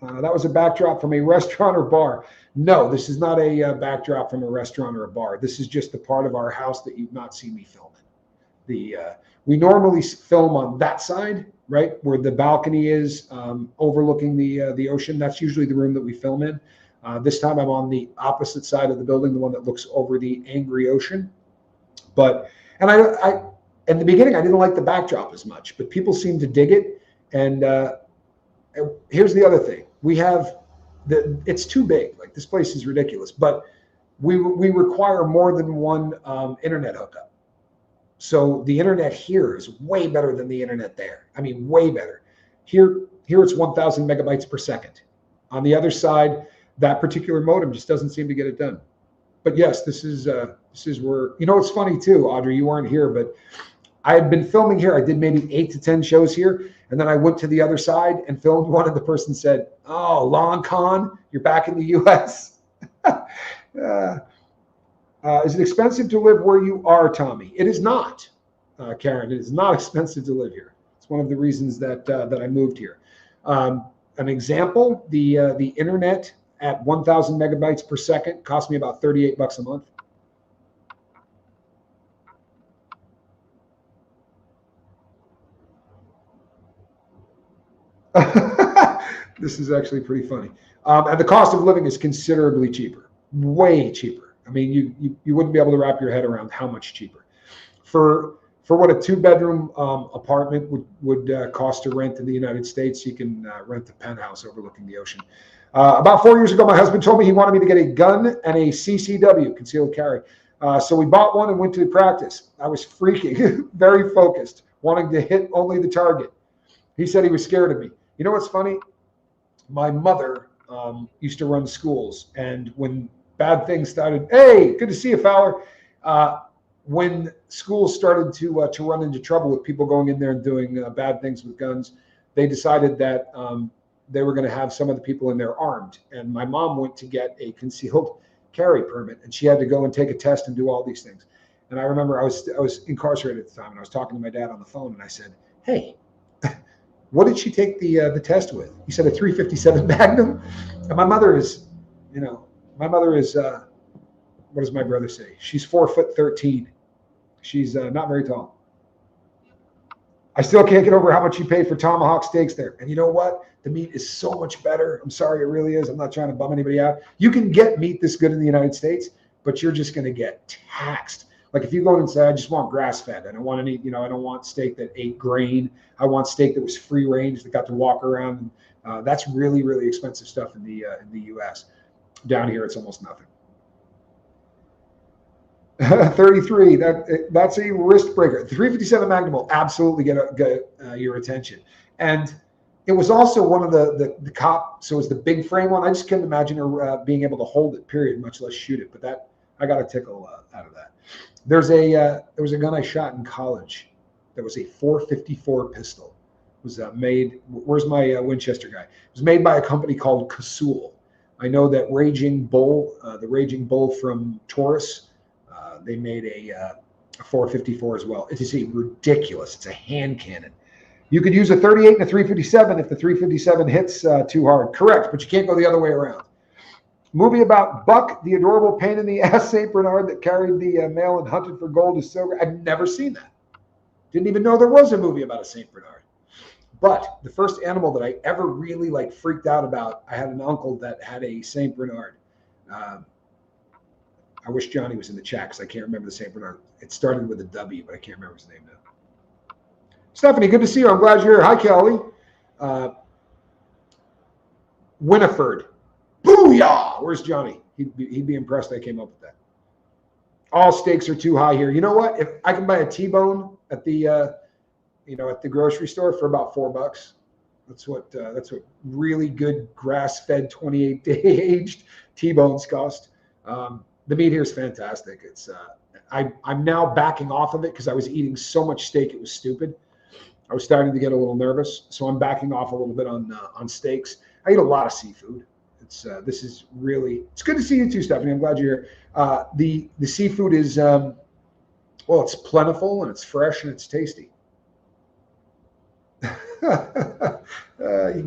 That was a backdrop from a restaurant or bar. No, this is not a backdrop from a restaurant or a bar. This is just the part of our house that you've not seen me film in. We normally film on that side, right, where the balcony is, overlooking the ocean. That's usually the room that we film in. This time I'm on the opposite side of the building, the one that looks over the angry ocean. And I in the beginning, I didn't like the backdrop as much, but people seem to dig it. And here's the other thing. It's too big. Like, this place is ridiculous, but we require more than one internet hookup. So the internet here is way better than the internet there. I mean, way better. Here it's 1,000 megabytes per second. On the other side, that particular modem just doesn't seem to get it done. But yes, this is where, it's funny too, Audrey, you weren't here, but I had been filming here. I did maybe 8 to 10 shows here. And then I went to the other side and filmed one, and the person said, "Oh, long con, you're back in the US." Is it expensive to live where you are, Tommy? It is not, Karen. It is not expensive to live here. It's one of the reasons that I moved here. An example, the internet at 1,000 megabytes per second cost me about $38 a month. This is actually pretty funny. And the cost of living is considerably cheaper, way cheaper. I mean, you wouldn't be able to wrap your head around how much cheaper. For what a 2-bedroom apartment would cost to rent in the United States, you can rent a penthouse overlooking the ocean. About 4 years ago, my husband told me he wanted me to get a gun and a CCW, concealed carry. So we bought one and went to practice. I was freaking, very focused, wanting to hit only the target. He said he was scared of me. You know what's funny? My mother used to run schools, and when bad things started, hey, good to see you, Fowler. When schools started to run into trouble with people going in there and doing bad things with guns, they decided that they were going to have some of the people in there armed. And my mom went to get a concealed carry permit, and she had to go and take a test and do all these things. And I remember I was incarcerated at the time, and I was talking to my dad on the phone, and I said, "Hey, what did she take the test with?" He said, "A 357 Magnum." And my mother is, what does my brother say? She's 4'13". She's not very tall. I still can't get over how much you paid for tomahawk steaks there. And you know what? The meat is so much better. I'm sorry, it really is. I'm not trying to bum anybody out. You can get meat this good in the United States, but you're just going to get taxed. Like, if you go and say, "I just want grass-fed. I don't want any, I don't want steak that ate grain. I want steak that was free range, that got to walk around." And that's really, really expensive stuff in the U.S. Down here, it's almost nothing. 33. That's a wrist breaker. The 357 Magnum will absolutely get your attention. And it was also one of the cop. So it was the big frame one. I just couldn't imagine her being able to hold it, period, much less shoot it. But that, I got a tickle out of that. There was a gun I shot in college. That was a .454 pistol. It was made. Where's my Winchester guy? It was made by a company called Casull. I know that Raging Bull, the Raging Bull from Taurus, they made a .454 as well. It is a ridiculous. It's a hand cannon. You could use a 38 and a 357 if the 357 hits too hard. Correct, but you can't go the other way around. Movie about Buck, the adorable pain in the ass St. Bernard that carried the mail and hunted for gold is so. I've never seen that. Didn't even know there was a movie about a St. Bernard. But the first animal that I ever really freaked out about, I had an uncle that had a St. Bernard. I wish Johnny was in the chat because I can't remember the St. Bernard. It started with a W, but I can't remember his name now. Stephanie, good to see you. I'm glad you're here. Hi, Kelly. Winifred. Booyah! Where's Johnny? He'd be impressed I came up with that. All stakes are too high here. You know what? If I can buy a T-bone at the at the grocery store for about $4, that's what really good grass-fed 28-day aged T-bones cost. The meat here is fantastic. It's I'm now backing off of it because I was eating so much steak it was stupid. I was starting to get a little nervous, so I'm backing off a little bit on steaks. I eat a lot of seafood. It's this is really, it's good to see you too, Stephanie. I'm glad you're here. The seafood is well, it's plentiful and it's fresh and it's tasty. You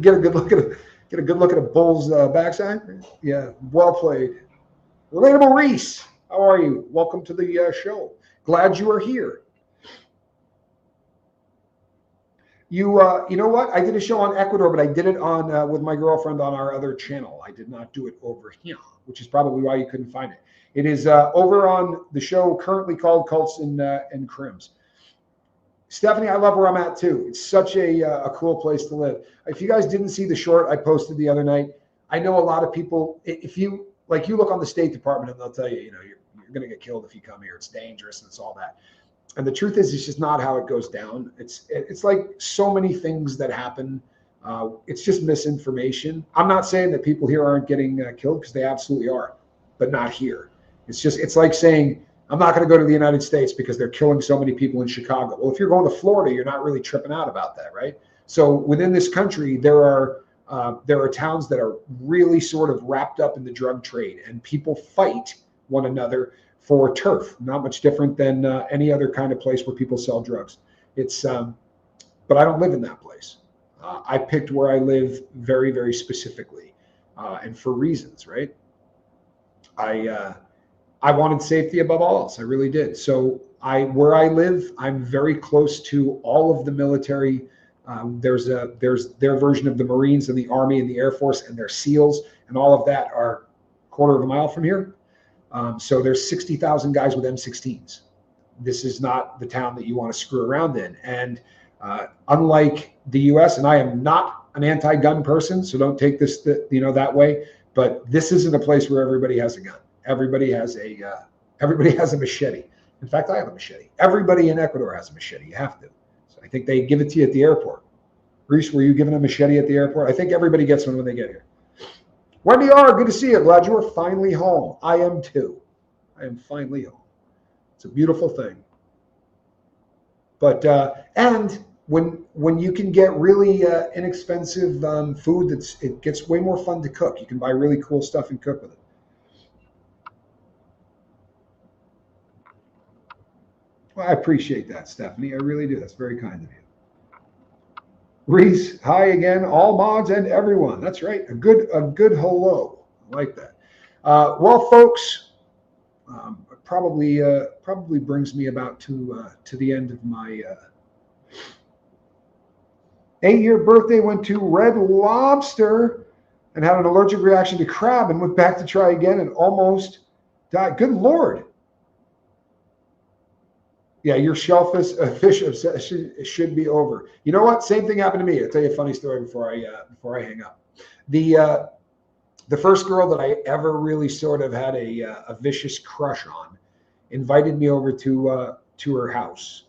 get a good look at a bull's backside. Yeah, well played. Relatable Reese, how are you? Welcome to the show. Glad you are here. You know what? I did a show on Ecuador, but I did it on with my girlfriend on our other channel. I did not do it over here, which is probably why you couldn't find it. It is over on the show currently called Cults and Crims. Stephanie, I love where I'm at too. It's such a cool place to live. If you guys didn't see the short I posted the other night, I know a lot of people, if you look on the State Department and they'll tell you, you're going to get killed if you come here. It's dangerous and it's all that. And the truth is, it's just not how it goes down. It's like so many things that happen. It's just misinformation. I'm not saying that people here aren't getting killed, because they absolutely are, but not here. It's like saying, I'm not going to go to the United States because they're killing so many people in Chicago. Well, if you're going to Florida, you're not really tripping out about that, right? So within this country, there are towns that are really sort of wrapped up in the drug trade, and people fight one another for turf. Not much different than any other kind of place where people sell drugs. But I don't live in that place. I picked where I live very, very specifically, and for reasons, right? I wanted safety above all else. I really did. So where I live, I'm very close to all of the military. There's their version of the Marines and the Army and the Air Force and their SEALs, and all of that are a quarter of a mile from here. So there's 60,000 guys with M16s. This is not the town that you want to screw around in. And unlike the U.S., and I am not an anti-gun person, so don't take this that way, but this isn't a place where everybody has a gun. Everybody has a machete. In fact, I have a machete. Everybody in Ecuador has a machete. You have to. So I think they give it to you at the airport. Reese, were you given a machete at the airport? I think everybody gets one when they get here. Wendy R., good to see you. Glad you are finally home. I am too. I am finally home. It's a beautiful thing. But and when you can get really inexpensive food, it gets way more fun to cook. You can buy really cool stuff and cook with it. Well, I appreciate that, Stephanie. I really do. That's very kind of you. Reese, hi again, all mods and everyone. That's right. A good hello. I like that. Well, folks, probably brings me about to the end of my 8-year birthday. Went to Red Lobster and had an allergic reaction to crab and went back to try again and almost died. Good Lord. Yeah, your shellfish fish obsession should be over. You know what? Same thing happened to me. I'll tell you a funny story before I hang up. The first girl that I ever really sort of had a vicious crush on invited me over to her house,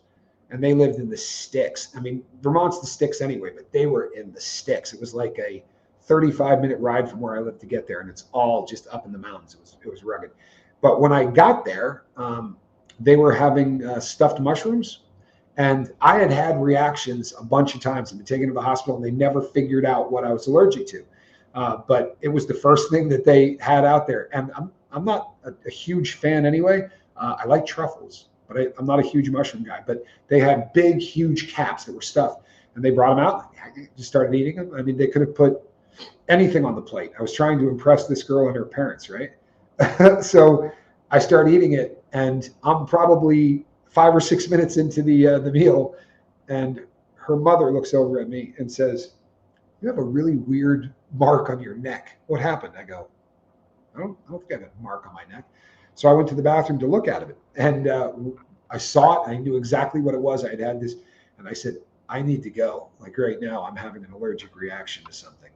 and they lived in the sticks. I mean, Vermont's the sticks anyway, but they were in the sticks. It was like a 35-minute ride from where I lived to get there, and it's all just up in the mountains. It was rugged. But when I got there, they were having stuffed mushrooms, and I had reactions a bunch of times. I've been taken to the hospital, and they never figured out what I was allergic to. But it was the first thing that they had out there, and I'm not a huge fan anyway. I like truffles, but I'm not a huge mushroom guy. But they had big, huge caps that were stuffed, and they brought them out. I just started eating them. I mean, they could have put anything on the plate. I was trying to impress this girl and her parents, right? So I started eating it, and I'm probably 5 or 6 minutes into the meal, and her mother looks over at me and says, "You have a really weird mark on your neck. What happened?" I go, I don't think I have a mark on my neck. So I went to the bathroom to look at it, and I saw it. I knew exactly what it was. I had this, and I said, "I need to go. Like right now, I'm having an allergic reaction to something."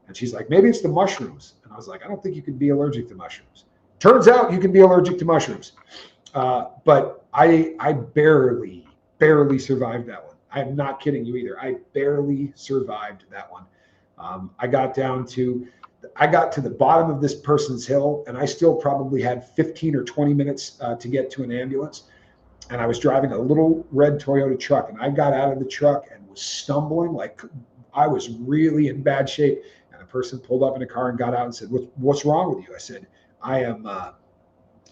And she's like, "Maybe it's the mushrooms." And I was like, "I don't think you can be allergic to mushrooms." Turns out you can be allergic to mushrooms. But I barely survived that one. I'm not kidding you either. I barely survived that one. I got down to I got to the bottom of this person's hill, and I still probably had 15 or 20 minutes to get to an ambulance. And I was driving a little red Toyota truck, and I got out of the truck and was stumbling like I was really in bad shape. And a person pulled up in a car and got out and said, "What's wrong with you?" I said, I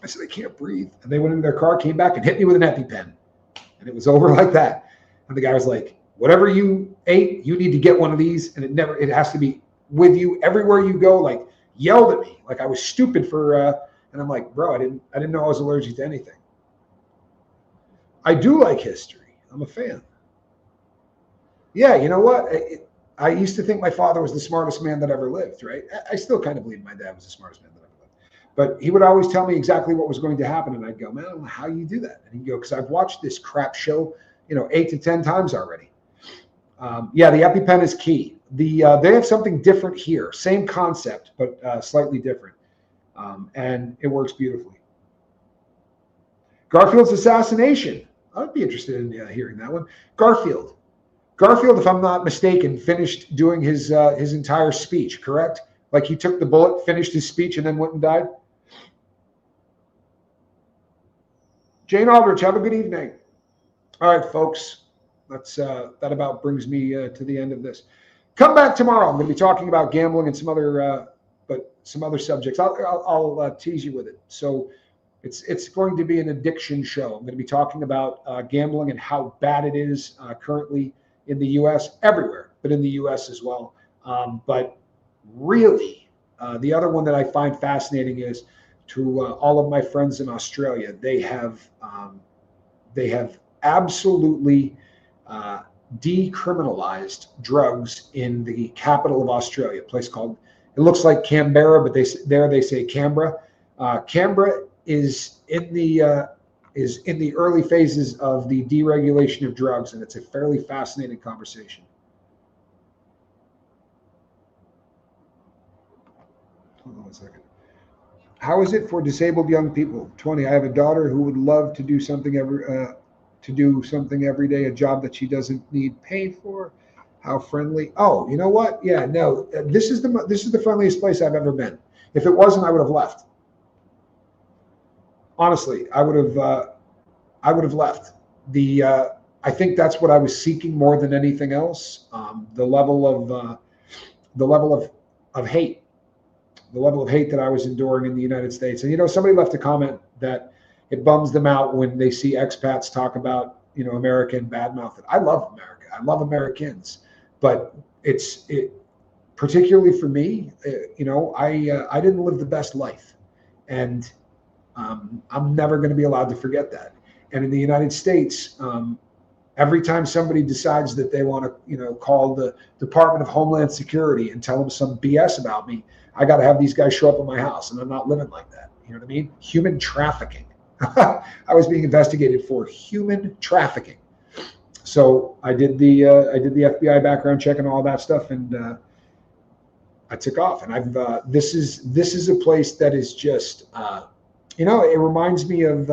said, "I can't breathe." And they went into their car, came back, and hit me with an EpiPen. And it was over like that. And the guy was like, "Whatever you ate, you need to get one of these. And it has to be with you everywhere you go." Like, yelled at me like I was stupid for, and I'm like, "Bro, I didn't know I was allergic to anything." I do like history. I'm a fan. Yeah, you know what? I used to think my father was the smartest man that ever lived, right? I still kind of believe my dad was the smartest man that ever lived. But he would always tell me exactly what was going to happen. And I'd go, "Man, I don't know how you do that." And he'd go, "Because I've watched this crap show, 8 to 10 times already." Yeah, the EpiPen is key. They have something different here. Same concept, but slightly different. And it works beautifully. Garfield's assassination. I'd be interested in hearing that one. Garfield, if I'm not mistaken, finished doing his entire speech, correct? Like he took the bullet, finished his speech, and then went and died? Jane Aldrich, have a good evening. All right, folks. That about brings me to the end of this. Come back tomorrow. I'm going to be talking about gambling and some other subjects. I'll tease you with it. So it's going to be an addiction show. I'm going to be talking about gambling and how bad it is currently in the U.S. everywhere, but in the U.S. as well. But really, the other one that I find fascinating is to all of my friends in Australia. They have absolutely decriminalized drugs in the capital of Australia, a place called, it looks like Canberra, but they say Canberra. Canberra is in the early phases of the deregulation of drugs, and it's a fairly fascinating conversation. Hold on a second. How is it for disabled young people? 20. I have a daughter who would love to do something every day, a job that she doesn't need paid for. How friendly? Oh, you know what? Yeah, no. This is the friendliest place I've ever been. If it wasn't, I would have left. Honestly, I would have left. I think that's what I was seeking more than anything else. The level of hate, that I was enduring in the United States. And somebody left a comment that it bums them out when they see expats talk about America and badmouth it. I love America. I love Americans, but it particularly for me. I didn't live the best life, and I'm never going to be allowed to forget that. And in the United States, every time somebody decides that they want to, call the Department of Homeland Security and tell them some BS about me, I got to have these guys show up at my house, and I'm not living like that. You know what I mean? Human trafficking. I was being investigated for human trafficking. So I did the FBI background check and all that stuff, and I took off. And this is a place that is just it reminds me of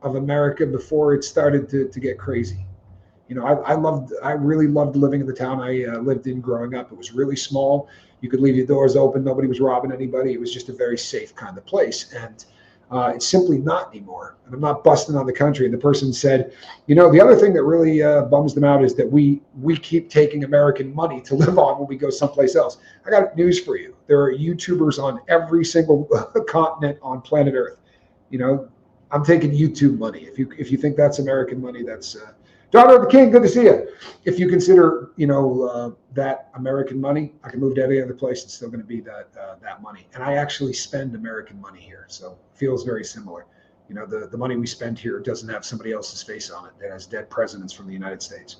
America before it started to get crazy. I really loved living in the town I lived in growing up. It was really small. You could leave your doors open. Nobody was robbing anybody. It was just a very safe kind of place. And it's simply not anymore. And I'm not busting on the country. And the person said, the other thing that really bums them out is that we keep taking American money to live on when we go someplace else. I got news for you. There are YouTubers on every single continent on planet Earth. I'm taking YouTube money. If you think that's American money, that's Daughter of the King. Good to see you. If you consider that American money, I can move to any other place. It's still going to be that money. And I actually spend American money here, so it feels very similar. The money we spend here doesn't have somebody else's face on it. It has dead presidents from the United States,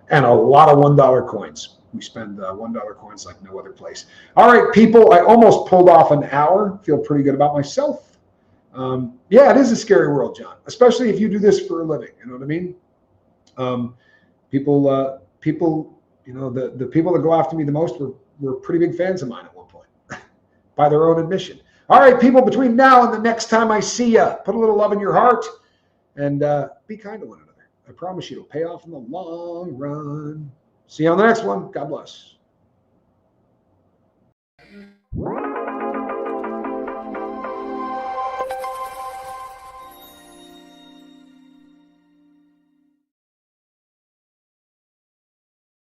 and a lot of $1 coins. We spend $1 coins like no other place. All right, people. I almost pulled off an hour. Feel pretty good about myself. Yeah, it is a scary world, John, especially if you do this for a living. You know what I mean? People, the people that go after me the most were pretty big fans of mine at one point, by their own admission. All right, people, between now and the next time I see you, put a little love in your heart and be kind to one another. I promise you it'll pay off in the long run. See you on the next one. God bless.